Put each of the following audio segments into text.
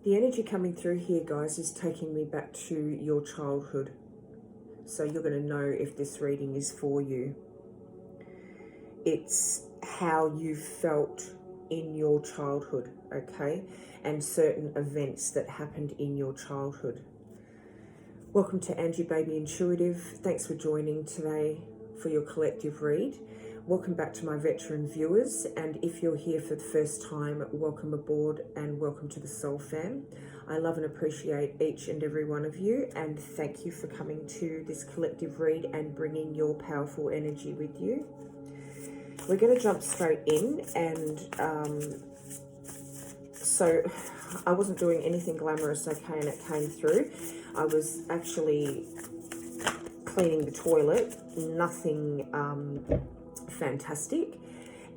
The energy coming through here, guys, is taking me back to your childhood. So you're going to know if this reading is for you. It's how you felt in your childhood, okay? And certain events that happened in your childhood. Welcome to Angie Baby Intuitive. Thanks for joining today for your collective read. Welcome back to my veteran viewers, and if you're here for the first time, welcome aboard and welcome to the Soul Fam. I love and appreciate each and every one of you, and thank you for coming to this collective read and bringing your powerful energy with you. We're going to jump straight in, and so I wasn't doing anything glamorous, okay, and it came through. I was actually cleaning the toilet, nothing fantastic,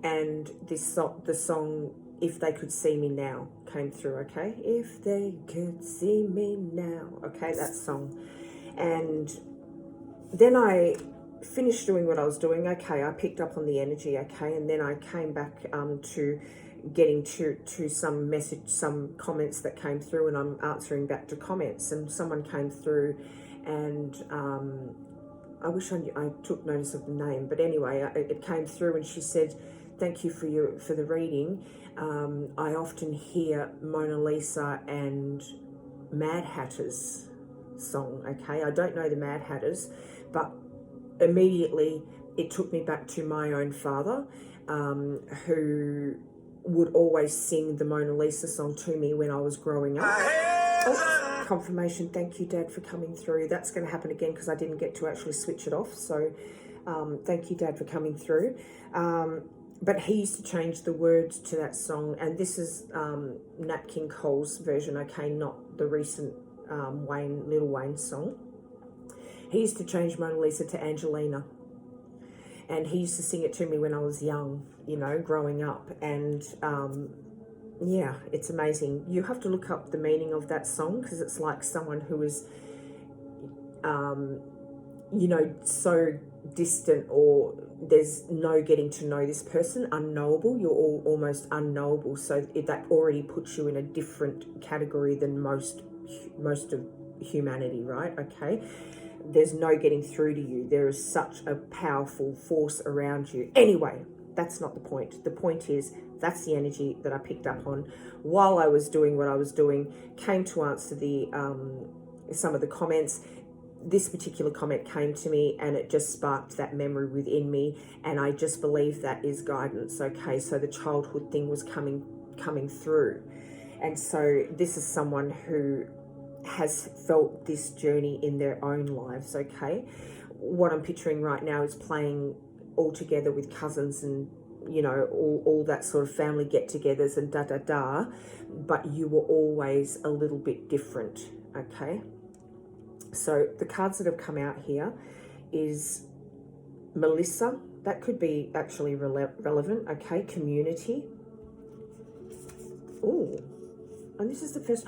and the song If They Could See Me Now came through, okay? If they could see me now, okay, that song. And then I finished doing what I was doing, okay, I picked up on the energy, okay, and then I came back to getting to some comments that came through, and I'm answering back to comments, and someone came through, and I wish I took notice of the name, but anyway, it came through, and she said, thank you for the reading. I often hear Mona Lisa and Mad Hatter's song, okay? I don't know the Mad Hatters, but immediately it took me back to my own father, who would always sing the Mona Lisa song to me when I was growing up. Oh, confirmation. Thank you, Dad, for coming through. That's going to happen again because I didn't get to actually switch it off. So thank you, Dad, for coming through. But he used to change the words to that song. And this is Nat King Cole's version, okay, not the recent Lil Wayne song. He used to change Mona Lisa to Angelina. And he used to sing it to me when I was young, you know, growing up. And yeah, it's amazing. You have to look up the meaning of that song because it's like someone who is, you know, so distant, or there's no getting to know this person, unknowable. You're all almost unknowable. So that already puts you in a different category than most of humanity, right? Okay. There's no getting through to you. There is such a powerful force around you. Anyway, that's not the point. The point is, that's the energy that I picked up on while I was doing what I was doing. Came to answer the some of the comments. This particular comment came to me, and it just sparked that memory within me, and I just believe that is guidance, okay? So the childhood thing was coming through. And so this is someone who has felt this journey in their own lives, okay? What I'm picturing right now is playing all together with cousins and, you know, all that sort of family get-togethers and da-da-da, but you were always a little bit different, okay? So the cards that have come out here is Melissa. That could be actually relevant, okay? Community. Oh, and this is the first...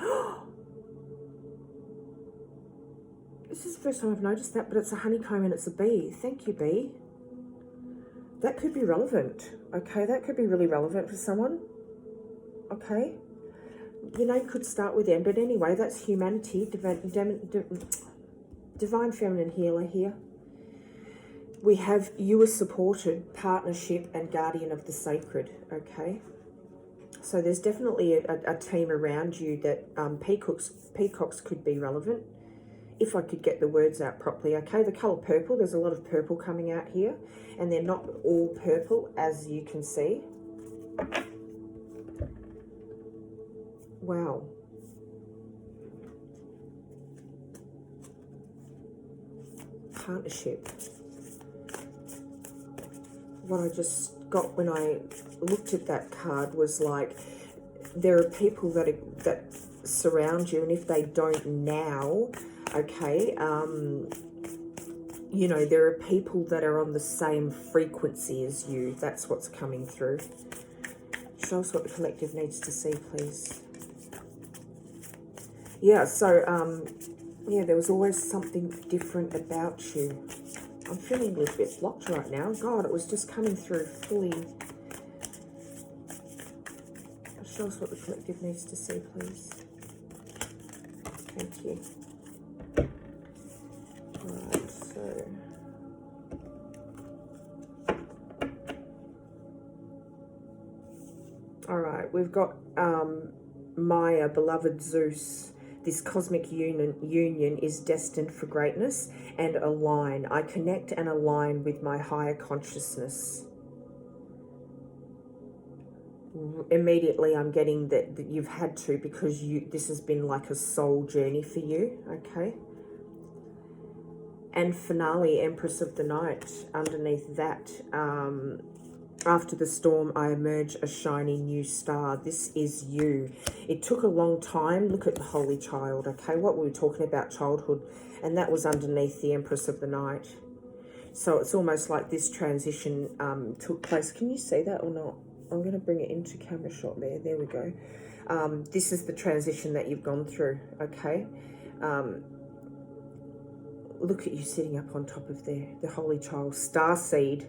This is the first time I've noticed that, but it's a honeycomb and it's a bee. Thank you, bee. That could be relevant, okay? That could be really relevant for someone, okay? You know, you could start with them, but anyway, that's humanity, divine feminine healer here. We have you are supported, partnership, and guardian of the sacred, okay? So there's definitely a team around you that peacocks could be relevant. If I could get the words out properly, okay? The colour purple, there's a lot of purple coming out here, and they're not all purple, as you can see. Wow. Partnership. What I just got when I looked at that card was like, there are people that surround you, and if they don't now, okay, you know, there are people that are on the same frequency as you. That's what's coming through. Show us what the collective needs to see, please. Yeah, so, yeah, there was always something different about you. I'm feeling a little bit blocked right now. God, it was just coming through fully. Show us what the collective needs to see, please. Thank you. Right, so... all right, we've got Maya, beloved Zeus. This cosmic union is destined for greatness and align. I connect and align with my higher consciousness. Immediately I'm getting that you've had to, because this has been like a soul journey for you, okay? And finale, Empress of the Night, underneath that, after the storm, I emerge a shiny new star. This is you. It took a long time. Look at the Holy Child, okay? What we were talking about, childhood. And that was underneath the Empress of the Night. So it's almost like this transition took place. Can you see that or not? I'm going to bring it into camera shot there. There we go. This is the transition that you've gone through, okay? Look at you sitting up on top of there. The Holy Child, star seed.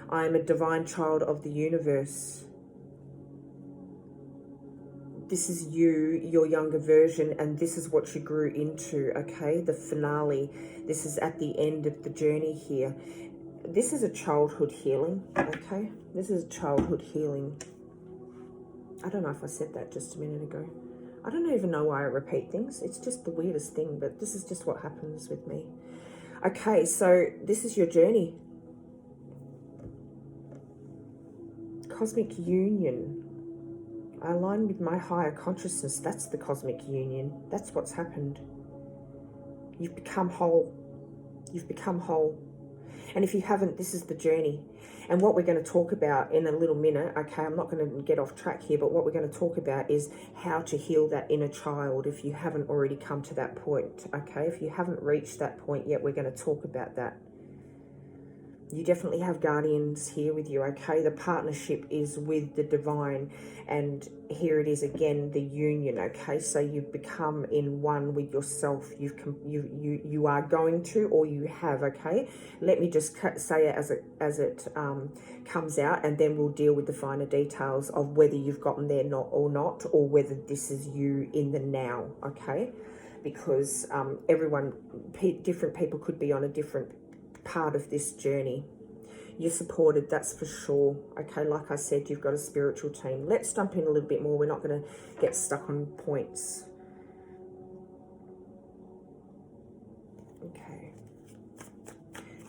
I am a divine child of the universe. This is you, your younger version, and this is what you grew into, okay? The finale. This is at the end of the journey here. This is a childhood healing, okay? This is childhood healing. I don't know if I said that just a minute ago. I don't even know why I repeat things. It's just the weirdest thing, but this is just what happens with me. Okay, so this is your journey. Cosmic union. I align with my higher consciousness. That's the cosmic union. That's what's happened. You've become whole. You've become whole. And if you haven't, this is the journey. And what we're going to talk about in a little minute, okay, I'm not going to get off track here, but what we're going to talk about is how to heal that inner child if you haven't already come to that point, okay? If you haven't reached that point yet, we're going to talk about that. You definitely have guardians here with you, okay? The partnership is with the divine, and here it is again, the union, okay? So you've become in one with yourself. You are going to, or you have, okay? Let me just say it as it comes out, and then we'll deal with the finer details of whether you've gotten there or not, or whether this is you in the now, okay? Because different people could be on a different part of this journey. You're supported, that's for sure, okay? Like I said, you've got a spiritual team. Let's jump in a little bit more. We're not going to get stuck on points. Okay,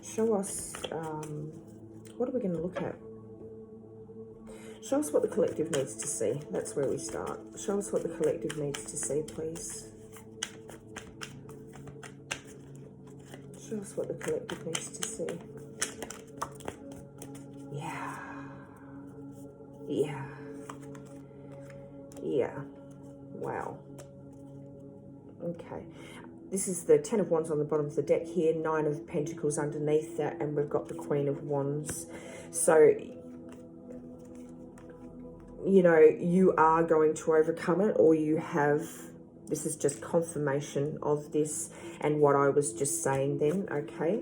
show us what are we going to look at? Show us what the collective needs to see. That's where we start. Show us what the collective needs to see, please. Show us what the collective needs to see. Yeah. Yeah. Yeah. Wow. Okay. This is the 10 of Wands on the bottom of the deck here, 9 of Pentacles underneath that, and we've got the Queen of Wands. So, you know, you are going to overcome it, or you have. This is just confirmation of this and what I was just saying then, okay?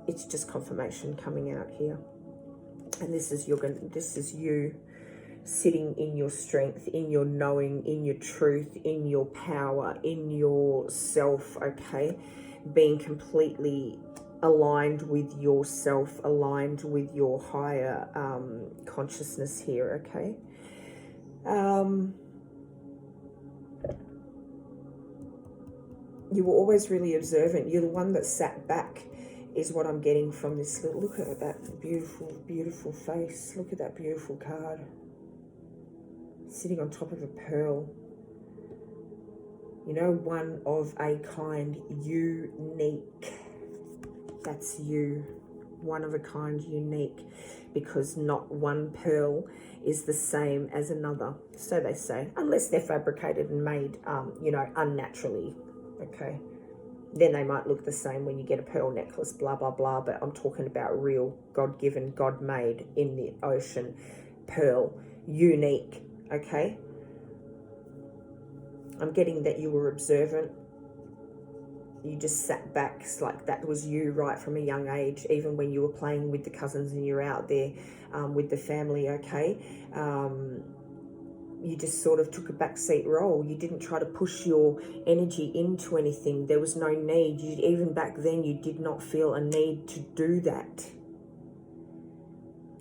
It's just confirmation coming out here. And this is you sitting in your strength, in your knowing, in your truth, in your power, in yourself, okay? Being completely aligned with yourself, aligned with your higher consciousness here, okay? You were always really observant. You're the one that sat back, is what I'm getting from this. Look at that beautiful, beautiful face. Look at that beautiful card. Sitting on top of a pearl. You know, one of a kind, unique. That's you. One of a kind, unique. Because not one pearl is the same as another. So they say. Unless they're fabricated and made, you know, unnaturally. Okay. Then they might look the same when you get a pearl necklace, blah, blah, blah. But I'm talking about real, God-given, God-made, in the ocean, pearl, unique, okay? I'm getting that you were observant. You just sat back, it's like that was you right from a young age, even when you were playing with the cousins and you're out there with the family, okay? you just sort of took a backseat role. You didn't try to push your energy into anything. There was no need. Even back then, you did not feel a need to do that.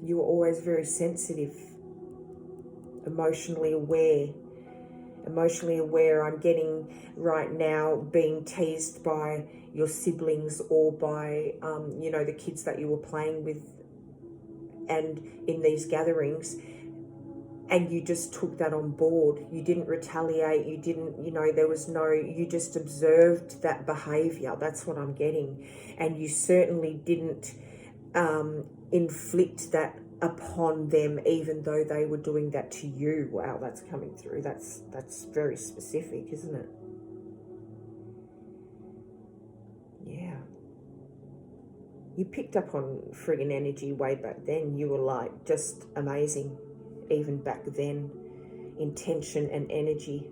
You were always very sensitive, emotionally aware. Emotionally aware, I'm getting right now being teased by your siblings or by, the kids that you were playing with and in these gatherings. And you just took that on board. You didn't retaliate. You didn't, you just observed that behavior. That's what I'm getting. And you certainly didn't inflict that upon them, even though they were doing that to you. Wow, that's coming through. That's very specific, isn't it? Yeah. You picked up on friggin' energy way back then. You were like just amazing, even back then. Intention and energy.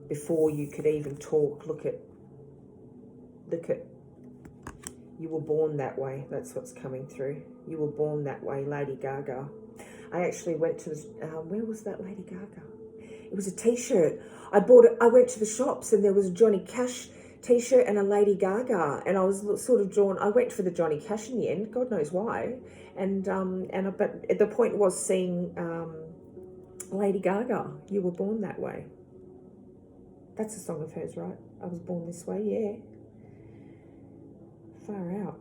Before you could even talk. Look at. You were born that way. That's what's coming through. You were born that way, Lady Gaga. I actually went to where was that Lady Gaga? It was a t-shirt. I went to the shops and there was a Johnny Cash t-shirt and a Lady Gaga, and I was sort of drawn. I went for the Johnny Cash in the end. God knows why. But the point was seeing Lady Gaga. You were born that way. That's a song of hers, right? I was born this way. Yeah. Far out.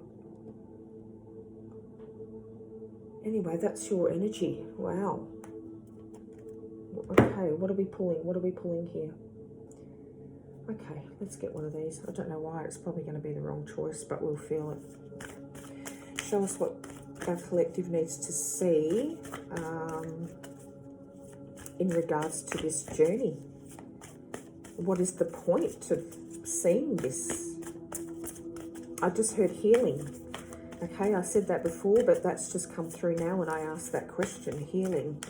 Anyway, that's your energy. Wow. Okay, what are we pulling? What are we pulling here? Okay, let's get one of these. I don't know why. It's probably going to be the wrong choice, but we'll feel it. Show us what our collective needs to see in regards to this journey. What is the point of seeing this? I just heard healing. Okay, I said that before, but that's just come through now when I asked that question, healing.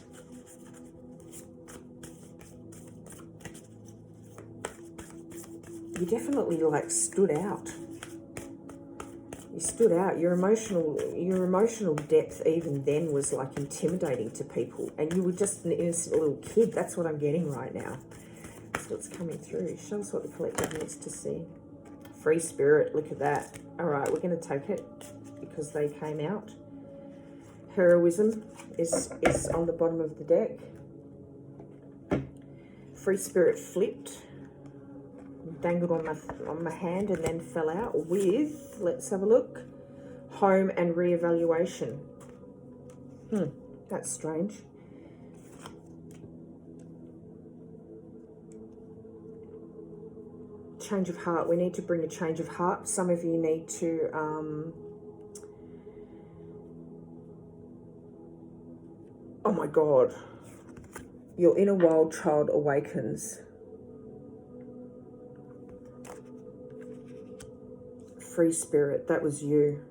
You definitely stood out. You stood out. Your emotional depth even then was intimidating to people, and you were just an innocent little kid. That's what I'm getting right now. That's what's coming through. Show us what the collective needs to see. Free spirit, look at that. All right, we're going to take it because they came out. Heroism is on the bottom of the deck. Free spirit flipped, dangled on my hand and then fell out with, let's have a look, home and reevaluation. That's strange. Change of heart. We need to bring a change of heart. Some of you need to oh my God, your inner wild child awakens. Free spirit, that was you.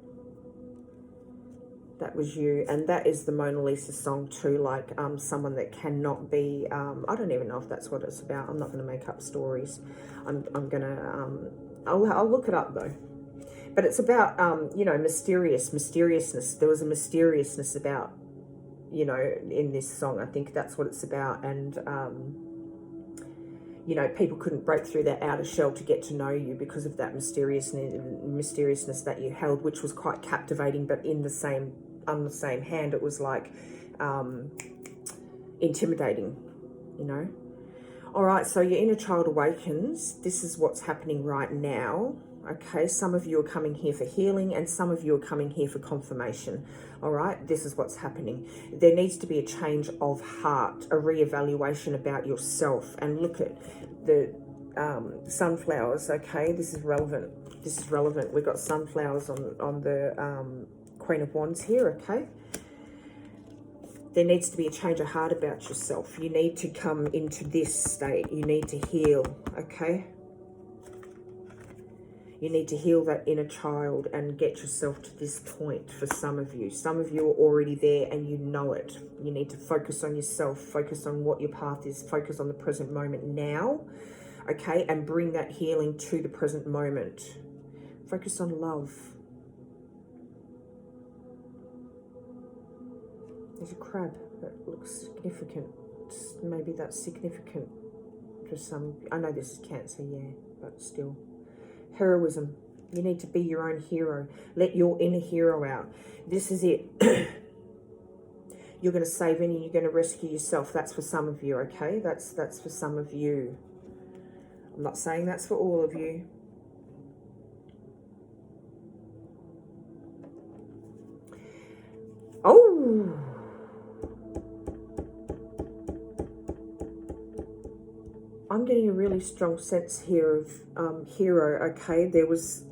That was you. And that is the Mona Lisa song too, someone that cannot be, I don't even know if that's what it's about. I'm not going to make up stories. I'm going to, I'll look it up though. But it's about, mysteriousness. There was a mysteriousness about, in this song. I think that's what it's about. And, people couldn't break through that outer shell to get to know you because of that mysteriousness that you held, which was quite captivating, but on the same hand, it was intimidating, All right, so your inner child awakens. This is what's happening right now. Okay, some of you are coming here for healing and some of you are coming here for confirmation. All right, this is what's happening. There needs to be a change of heart, a reevaluation about yourself. And look at the sunflowers, okay? This is relevant. This is relevant. We've got sunflowers on the Queen of Wands here, okay? There needs to be a change of heart about yourself. You need to come into this state. You need to heal, okay? You need to heal that inner child and get yourself to this point for some of you. Some of you are already there and you know it. You need to focus on yourself, focus on what your path is, focus on the present moment now, okay? And bring that healing to the present moment. Focus on love. There's a crab that looks significant. maybe that's significant for some. I know this is Cancer, yeah, but still. Heroism. You need to be your own hero. Let your inner hero out. This is it. You're going to save in and you're going to rescue yourself. That's for some of you, okay? That's for some of you. I'm not saying that's for all of you. Oh! I'm getting a really strong sense here of hero, okay? There was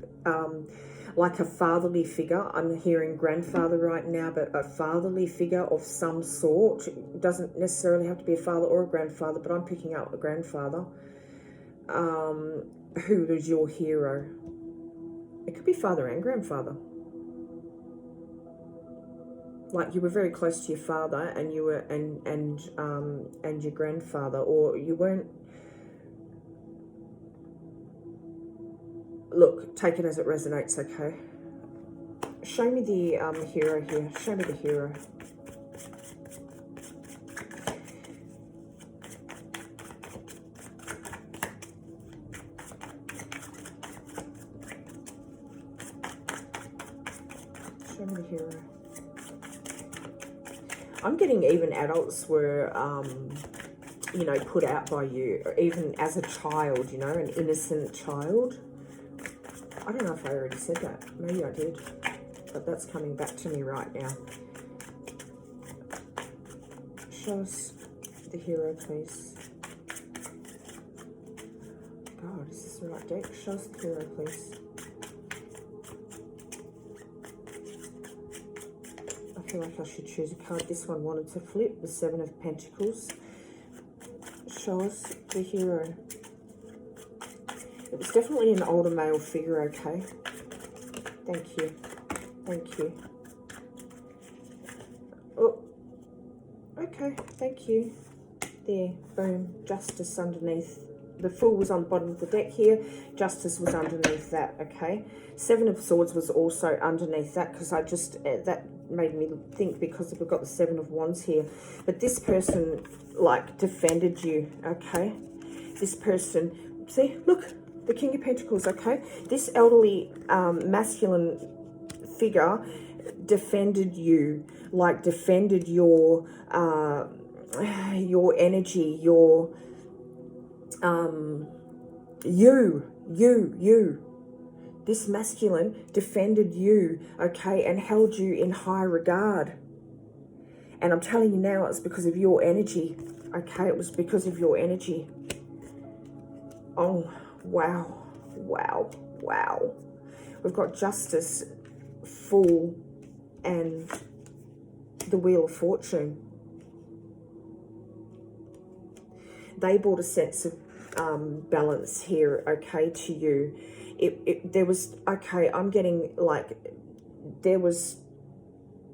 like a fatherly figure. I'm hearing grandfather right now, but a fatherly figure of some sort. It doesn't necessarily have to be a father or a grandfather, but I'm picking up a grandfather. Who is your hero? It could be father and grandfather. Like you were very close to your father, and you were and your grandfather, or you weren't. Look, take it as it resonates, okay? Show me the hero here. Show me the hero. Show me the hero. I'm getting even adults were, you know, put out by you, or even as a child, you know, an innocent child. I don't know if I already said that. Maybe I did. But that's coming back to me right now. Show us the hero, please. God, is this the right deck? Show us the hero, please. I feel like I should choose a card. This one wanted to flip. The Seven of Pentacles. Show us the hero. It was definitely an older male figure, okay? Thank you. Thank you. Oh, okay, thank you. There, boom, Justice underneath. The Fool was on the bottom of the deck here. Justice was underneath that, okay? Seven of Swords was also underneath that, because I just, that made me think, because we've got the Seven of Wands here. But this person, like, defended you, okay? This person, see, look, the King of Pentacles, okay? This elderly masculine figure defended you, like defended your energy, your you. This masculine defended you, okay, and held you in high regard. And I'm telling you now, it's because of your energy, okay? It was because of your energy. Oh, wow, wow, wow. We've got Justice, Fool, and the Wheel of Fortune. They brought a sense of balance here, okay, to you. There was, okay, I'm getting like, there was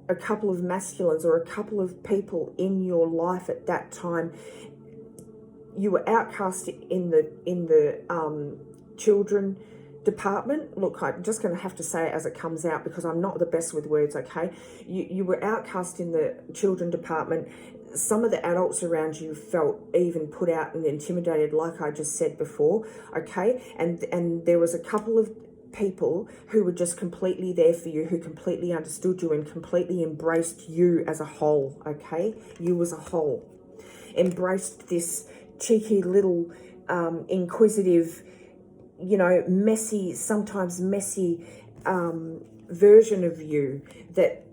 a couple of masculines or a couple of people in your life at that time. You were outcast in the children department. Look, I'm just going to have to say it as it comes out, because I'm not the best with words, okay? You were outcast in the children department. Some of the adults around you felt even put out and intimidated, like I just said before, okay? And there was a couple of people who were just completely there for you, who completely understood you and completely embraced you as a whole, okay? You as a whole. Embraced this cheeky little inquisitive, you know, messy, sometimes messy version of you that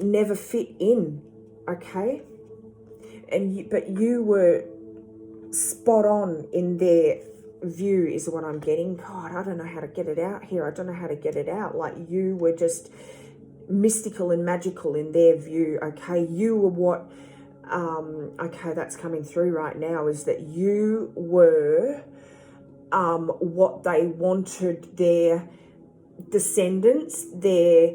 never fit in, okay? But you were spot on in their view, is what I'm getting. God, I don't know how to get it out here. I don't know how to get it out. Like, you were just mystical and magical in their view, okay? You were what, okay, that's coming through right now, is that you were what they wanted their descendants, their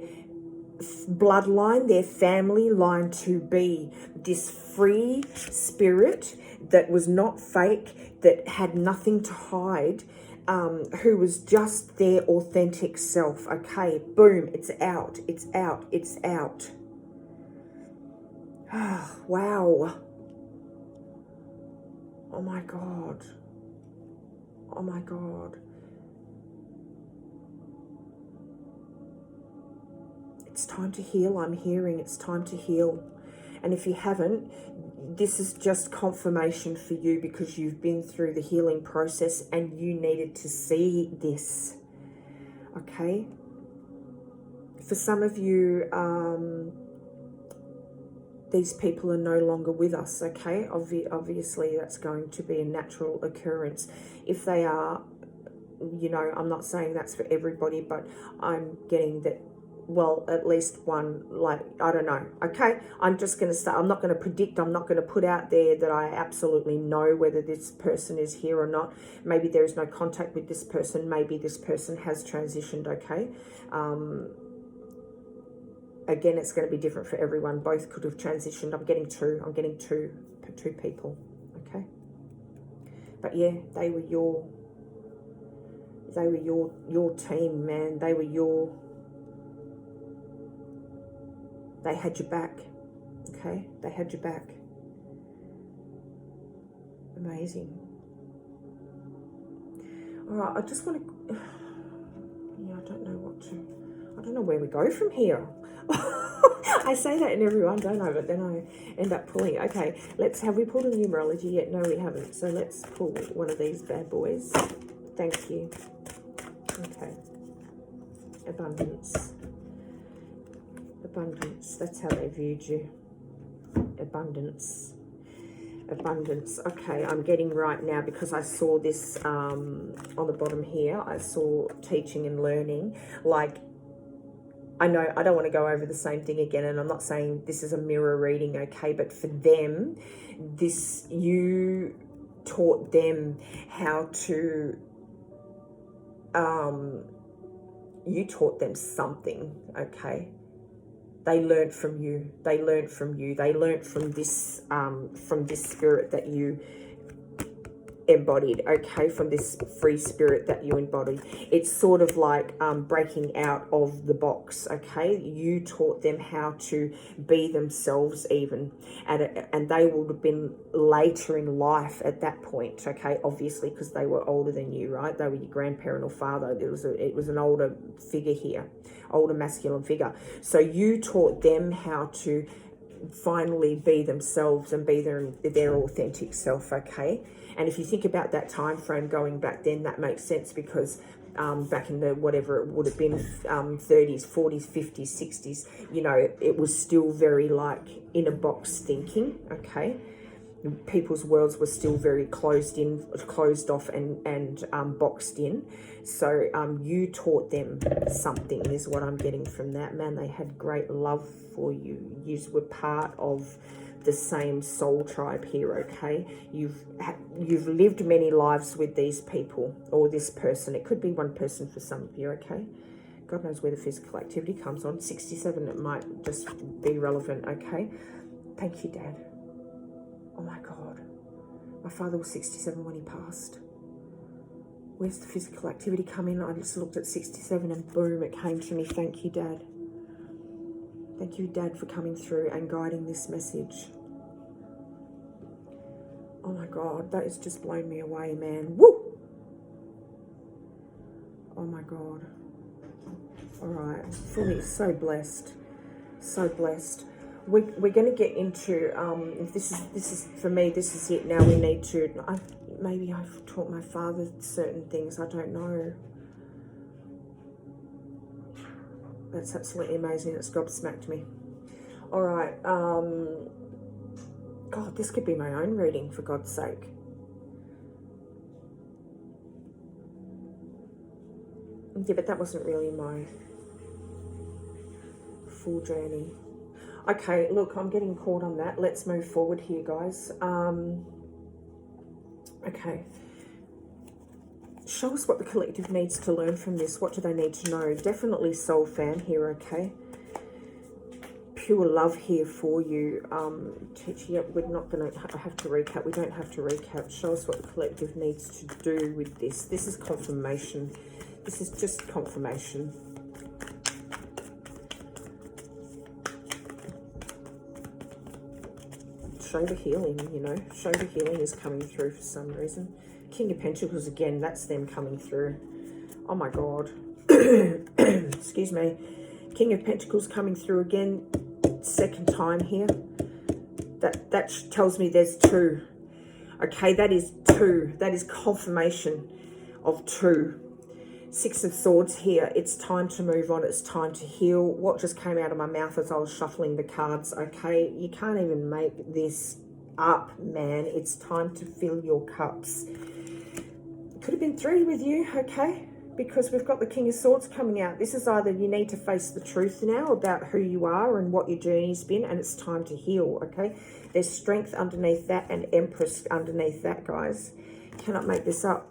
bloodline, their family line to be. This free spirit that was not fake, that had nothing to hide, who was just their authentic self, okay? Boom, it's out, it's out, it's out. Oh, wow. Oh my God. Oh my God. It's time to heal, I'm hearing. It's time to heal. And if you haven't, this is just confirmation for you, because you've been through the healing process and you needed to see this. Okay? For some of you, these people are no longer with us, okay? Obviously, that's going to be a natural occurrence. If they are, you know, I'm not saying that's for everybody, but I'm getting that, well, at least one, like, I don't know, okay? I'm just going to start, I'm not going to predict, I'm not going to put out there that I absolutely know whether this person is here or not. Maybe there is no contact with this person, maybe this person has transitioned, okay? Again, it's going to be different for everyone. Both could have transitioned. I'm getting two people, okay? But yeah, they were your team, man. They had your back, okay? They had your back. Amazing. All right, I just want to, yeah, I don't know where we go from here. I say that in everyone, don't I? But then I end up pulling. Okay, have we pulled a numerology yet? No, we haven't. So let's pull one of these bad boys. Thank you. Okay. Abundance. Abundance. That's how they viewed you. Abundance. Abundance. Okay, I'm getting right now, because I saw this on the bottom here. I saw teaching and learning. Like, I know I don't want to go over the same thing again, and I'm not saying this is a mirror reading, okay? But for them, you taught them how to, you taught them something, okay? They learned from you. They learned from you. They learned from this spirit that you embodied, okay? From this free spirit that you embodied. It's sort of like breaking out of the box, okay? You taught them how to be themselves even, and they would have been later in life at that point, okay? Obviously, because they were older than you, right? They were your grandparent or father. It was an older figure here, older masculine figure. So you taught them how to finally be themselves and be their authentic self, okay? And if you think about that time frame going back then, that makes sense, because back in the, whatever it would have been, 30s, 40s, 50s, 60s, you know, it was still very like in a box thinking, okay? People's worlds were still very closed off and boxed in. So you taught them something, is what I'm getting from that, man. They had great love for you. You were part of the same soul tribe here, okay? You've lived many lives with these people, or this person. It could be one person for some of you, okay? God knows where the physical activity comes on. 67, it might just be relevant, okay? Thank you, Dad. Oh my God. My father was 67 when he passed. Where's the physical activity come in? I just looked at 67 and boom, it came to me. Thank you, Dad. Thank you, Dad, for coming through and guiding this message. Oh my God, that has just blown me away, man. Woo! Oh my God. All right, fully so blessed, so blessed. We're going to get into this is for me. This is it. Now we need to. Maybe I've taught my father certain things. I don't know. That's absolutely amazing. It's gobsmacked me. All right. God, this could be my own reading, for God's sake. Yeah, but that wasn't really my full journey. Okay, look, I'm getting caught on that. Let's move forward here, guys. Okay. Show us what the collective needs to learn from this. What do they need to know? Definitely soul fan here, okay? Pure love here for you. Yep, we're not going to have to recap. We don't have to recap. Show us what the collective needs to do with this. This is confirmation. This is just confirmation. show the healing, you know. Show the healing is coming through for some reason. King of Pentacles again, that's them coming through. Oh my God. Excuse me. King of Pentacles coming through again, second time here. That tells me there's two. Okay, that is two. That is confirmation of two. Six of Swords here. It's time to move on. It's time to heal. What just came out of my mouth as I was shuffling the cards, okay? You can't even make this up, man. It's time to fill your cups. Could have been three with you, okay? Because we've got the King of Swords coming out. This is either you need to face the truth now about who you are and what your journey's been, and it's time to heal, okay? There's strength underneath that and Empress underneath that, guys. Cannot make this up.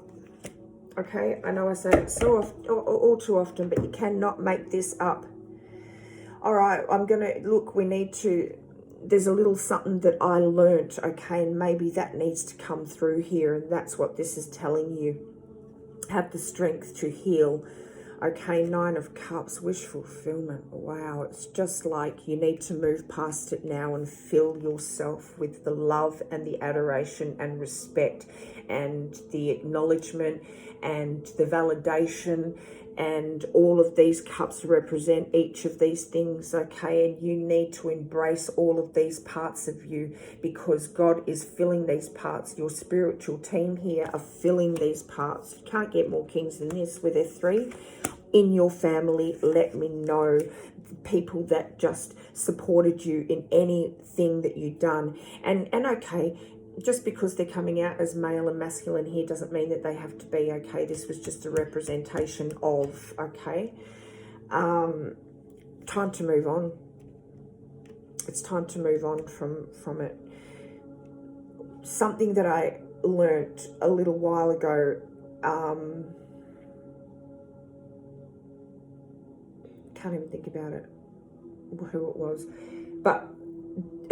Okay, I know I say it so often, all too often, but you cannot make this up. All right, I'm going to, look, we need to, there's a little something that I learnt, okay, and maybe that needs to come through here, and that's what this is telling you. Have the strength to heal. Okay, Nine of Cups, wish fulfillment. Wow, it's just like you need to move past it now and fill yourself with the love and the adoration and respect and the acknowledgement and the validation, and all of these cups represent each of these things, okay? And you need to embrace all of these parts of you, because God is filling these parts. Your spiritual team here are filling these parts. You can't get more kings than this with their three. In your family, let me know. People that just supported you in anything that you've done. And okay, just because they're coming out as male and masculine here doesn't mean that they have to be, okay? This was just a representation of, okay? Time to move on. It's time to move on from it. Something that I learnt a little while ago, can't even think about it, who it was, but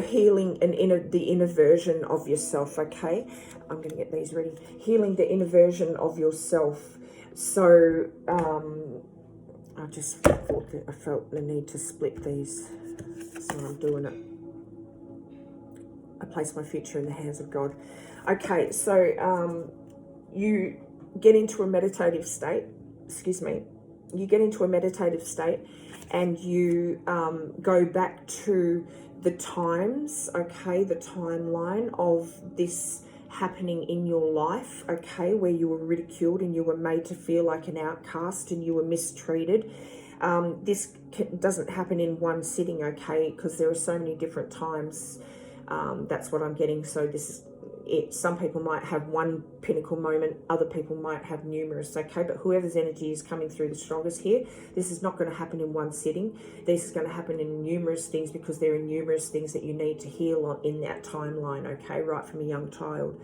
healing the inner version of yourself, okay? I'm going to get these ready. Healing the inner version of yourself. So, I just thought that I felt the need to split these, so I'm doing it. I place my future in the hands of God. Okay, so you get into a meditative state, you get into a meditative state, and you go back to the times, okay, the timeline of this happening in your life, okay, where you were ridiculed and you were made to feel like an outcast and you were mistreated. This doesn't happen in one sitting, okay, because there are so many different times. That's what I'm getting. So this is it. Some people might have one pinnacle moment, other people might have numerous, okay? But whoever's energy is coming through the strongest here, this is not going to happen in one sitting. This is going to happen in numerous things, because there are numerous things that you need to heal on in that timeline, okay, right from a young child.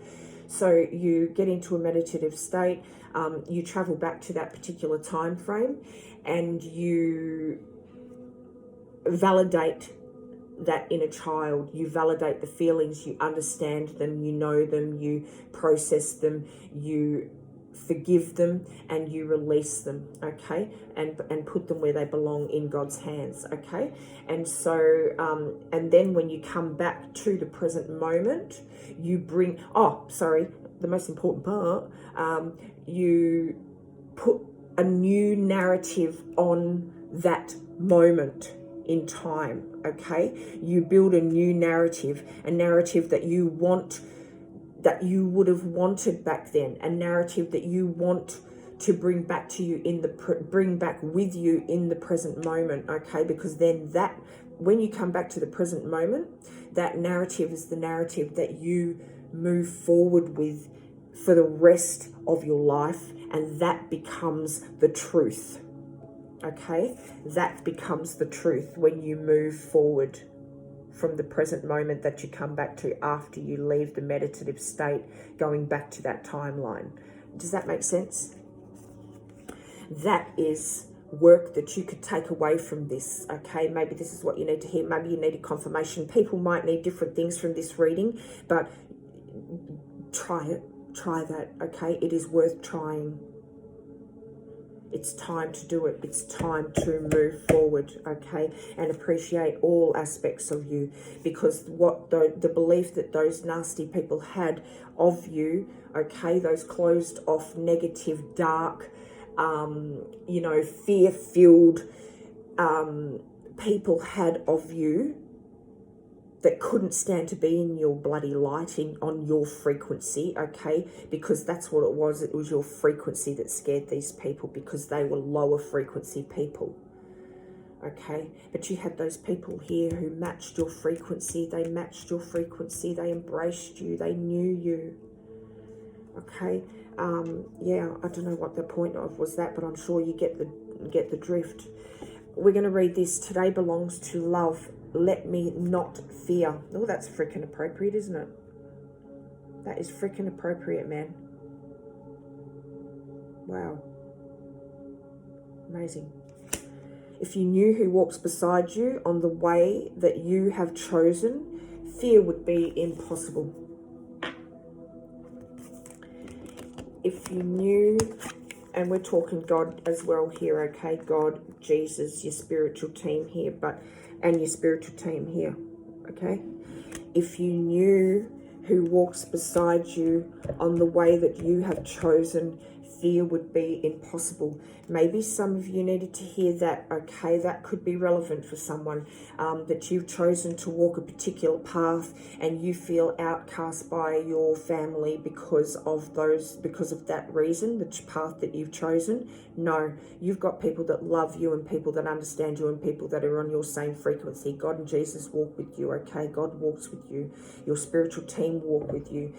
So you get into a meditative state, you travel back to that particular time frame, and you validate that inner child. You validate the feelings, you understand them, you know them, you process them, you forgive them, and you release them, okay, and put them where they belong, in God's hands, okay. And so and then when you come back to the present moment, you bring, the most important part, you put a new narrative on that moment in time, okay? You build a new narrative, a narrative that you want, that you would have wanted back then, a narrative that you want to bring back to you bring back with you in the present moment, okay? Because then that, when you come back to the present moment, that narrative is the narrative that you move forward with for the rest of your life, and that becomes the truth. Okay, that becomes the truth when you move forward from the present moment that you come back to after you leave the meditative state, going back to that timeline. Does that make sense? That is work that you could take away from this, okay? Maybe this is what you need to hear. Maybe you need a confirmation. People might need different things from this reading, but try it. Try that, okay? It is worth trying. It's time to do it. It's time to move forward, okay? And appreciate all aspects of you, because what the belief that those nasty people had of you, okay, those closed off, negative, dark, you know, fear-filled people had of you, that couldn't stand to be in your bloody lighting on your frequency, okay? Because that's what it was. It was your frequency that scared these people, because they were lower frequency people, okay? But you had those people here who matched your frequency. They matched your frequency. They embraced you. They knew you, okay? Yeah, I don't know what the point of was that, but I'm sure you get the drift. We're going to read this. Today belongs to love. Let me not fear. Oh, that's freaking appropriate, isn't it? That is freaking appropriate, man. Wow. Amazing. If you knew who walks beside you on the way that you have chosen, fear would be impossible. If you knew, and we're talking God as well here, okay? God, Jesus, your spiritual team here, and your spiritual team here, okay? If you knew who walks beside you on the way that you have chosen, fear would be impossible. Maybe some of you needed to hear that, okay? That could be relevant for someone, that you've chosen to walk a particular path and you feel outcast by your family because of that reason, the path that you've chosen. No, you've got people that love you and people that understand you and people that are on your same frequency. God and Jesus walk with you, okay? God walks with you. Your spiritual team walk with you.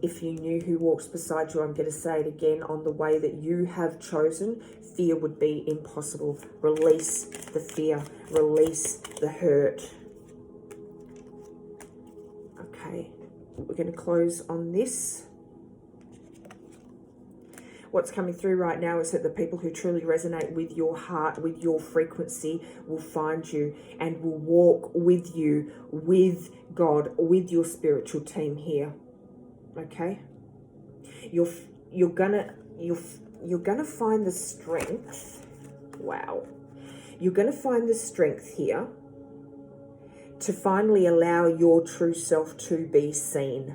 If you knew who walks beside you, I'm going to say it again, on the way that you have chosen, fear would be impossible. Release the fear. Release the hurt. Okay, we're going to close on this. What's coming through right now is that the people who truly resonate with your heart, with your frequency, will find you and will walk with you, with God, with your spiritual team here. Okay, you're gonna find the strength. Wow, you're gonna find the strength here to finally allow your true self to be seen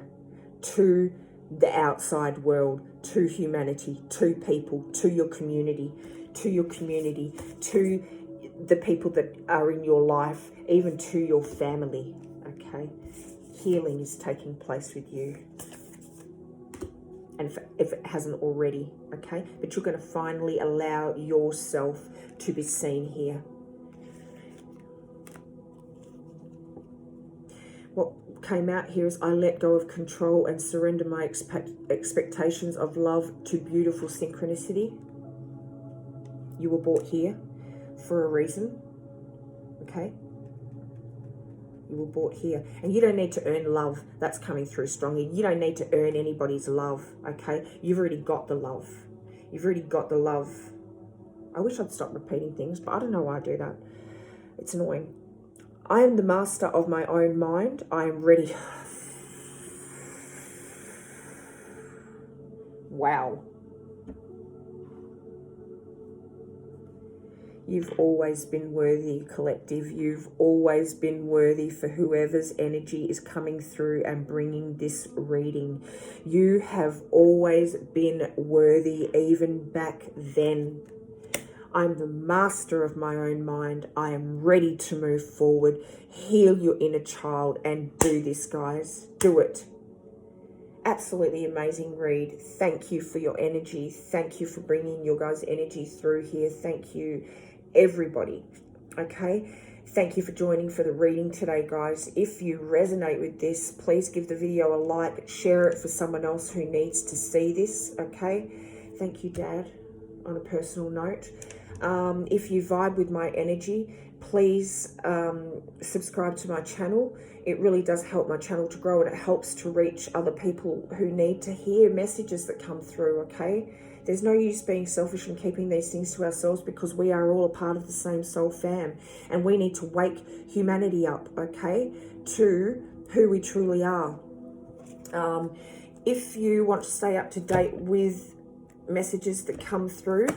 to the outside world, to humanity, to people, to your community, to the people that are in your life, even to your family. Okay, healing is taking place with you. And if it hasn't already, okay? But you're going to finally allow yourself to be seen here. What came out here is, I let go of control and surrender my expectations of love to beautiful synchronicity. You were brought here for a reason, okay? You were brought here, and you don't need to earn love. That's coming through strongly. You don't need to earn anybody's love, okay? You've already got the love. You've already got the love. I wish I'd stop repeating things, but I don't know why I do that. It's annoying. I am the master of my own mind. I am ready. Wow. You've always been worthy, collective. You've always been worthy for whoever's energy is coming through and bringing this reading. You have always been worthy, even back then. I'm the master of my own mind. I am ready to move forward. Heal your inner child and do this, guys. Do it. Absolutely amazing read. Thank you for your energy. Thank you for bringing your guys' energy through here. Thank you, everybody. Okay, thank you for joining for the reading today, guys. If you resonate with this, please give the video a like, share it for someone else who needs to see this. Okay, thank you, Dad. On a personal note, if you vibe with my energy, please subscribe to my channel. It really does help my channel to grow, and it helps to reach other people who need to hear messages that come through. Okay, there's no use being selfish and keeping these things to ourselves, because we are all a part of the same soul fam, and we need to wake humanity up, okay, to who we truly are. If you want to stay up to date with messages that come through,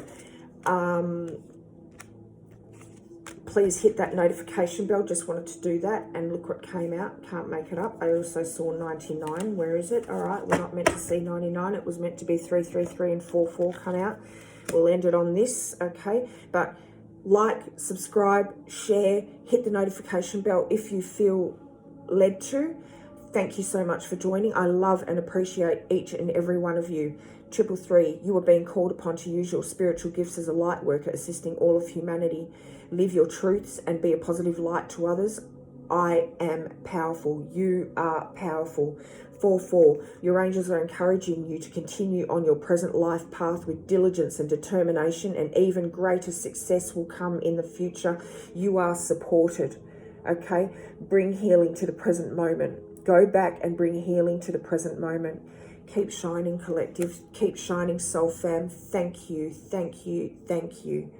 please hit that notification bell. Just wanted to do that, and look what came out. Can't make it up. I also saw 99. Where is it? All right, we're not meant to see 99. It was meant to be 333 and 44 come out. We'll end it on this, okay? But like, subscribe, share, hit the notification bell if you feel led to. Thank you so much for joining. I love and appreciate each and every one of you. 333, you are being called upon to use your spiritual gifts as a light worker, assisting all of humanity. Live your truths and be a positive light to others. I am powerful. You are powerful. 44, your angels are encouraging you to continue on your present life path with diligence and determination, and even greater success will come in the future. You are supported. Okay? Bring healing to the present moment. Go back and bring healing to the present moment. Keep shining, collective. Keep shining, soul fam. Thank you, thank you, thank you.